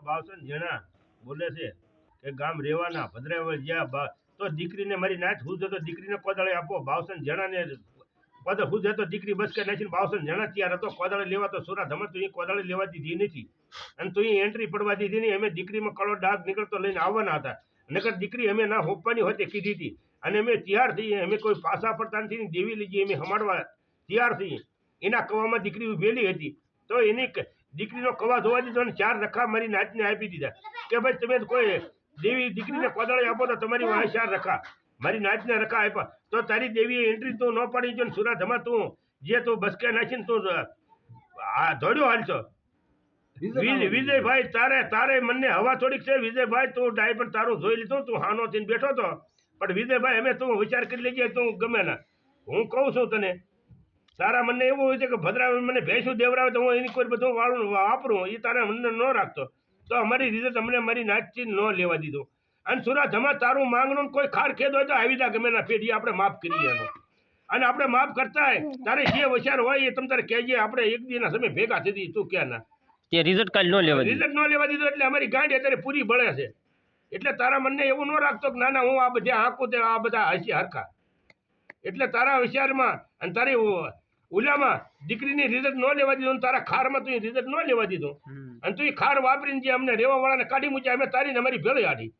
52 જણા બોલે છે કે ગામ રેવાના ભદ્રાવળ જ્યાં તો દીકરીને મારી નાચ હું તો દીકરીને કોદાળે આપો 52 જણાને પદ હું તો દીકરી બસ કે નાખીને 52 જણા તૈયાર હતો કોદાળે લેવા તો સુરા ધમત તું કોદાળે લેવા દીધી નથી અને તું એન્ટ્રી પડવા દીધી નહીં અમે દીકરીમાં કળો ડાઘ નીકળતો લઈને આવવાના હતા નકર દીકરી અમે ના હોપવાની હોતે કીધી હતી અને અમે તૈયાર થઈએ અમે કોઈ પાસા પડતા નથી દેવી લીજી અમે હમાડવા તૈયાર થઈએ એના કવામાં દીકરી ઉભેલી હતી તો એની દીકરીનો કવા ધોવા દીધો અને 4 રખા મારી નાચને આપી દીધા કે ભાઈ તમે કોઈ દેવી દીકરીને કોદાળે આપો તો તમારી વાહ 4 રખા મારી નાચને રખા આપ્યા તો તારી દેવીએ એન્ટ્રી તું ન પાડી જો સુરા ધમા તું જે તું બસકે નાખીને તું દોડ્યો હાલશો વિજયભાઈ તારે મને હવા થોડીક છે વિજયભાઈ તું ડાયપર તારું જોઈ લીધું તું હાનો થઈને બેઠો તો પણ વિજયભાઈ અમે તું વિચાર કરી લેજે તું ગમે ના હું કહું છું તને તારા મને એવું હોય છે કે ભદ્રાવળ મને ભેંસું દેવરાવે તો હું એની કોઈ બધું વાળું વાપરું એ તારે મને ન રાખતો તો અમારી રીતે તમને મારી નાચથી ન લેવા દીધું અને સુરા ધમા તારું માંગણું કોઈ ખાર ખેદ હોય તો આવી જા ગમે ના પેઢી આપણે માફ કરીએ એનો અને આપણે માફ કરતા તારે જે વિચાર હોય એ તમે તારે કહેજે આપણે એક દિનના સમય ભેગા થઈ તું ક્યાં ના તે રિઝલ્ટ કાલ ન લેવા દીધું એટલે અમારી ગાંઠ અત્યારે પૂરી બળે છે એટલે તારા મને એવું ન રાખતો કે ના હું આ બધા હાંકું તે આ બધા હસી હરખા એટલે તારા વિચારમાં અને તારી ઉલામાં દીકરીની રિઝલ્ટ ન લેવા દીધું તારા ખારમાં તું રિઝલ્ટ ન લેવા દીધું અને તું ખાર વાપરીને જે અમને રેવા વાળાને કાઢી મૂક્યા અમે તારી ને અમારી ભેળી આડી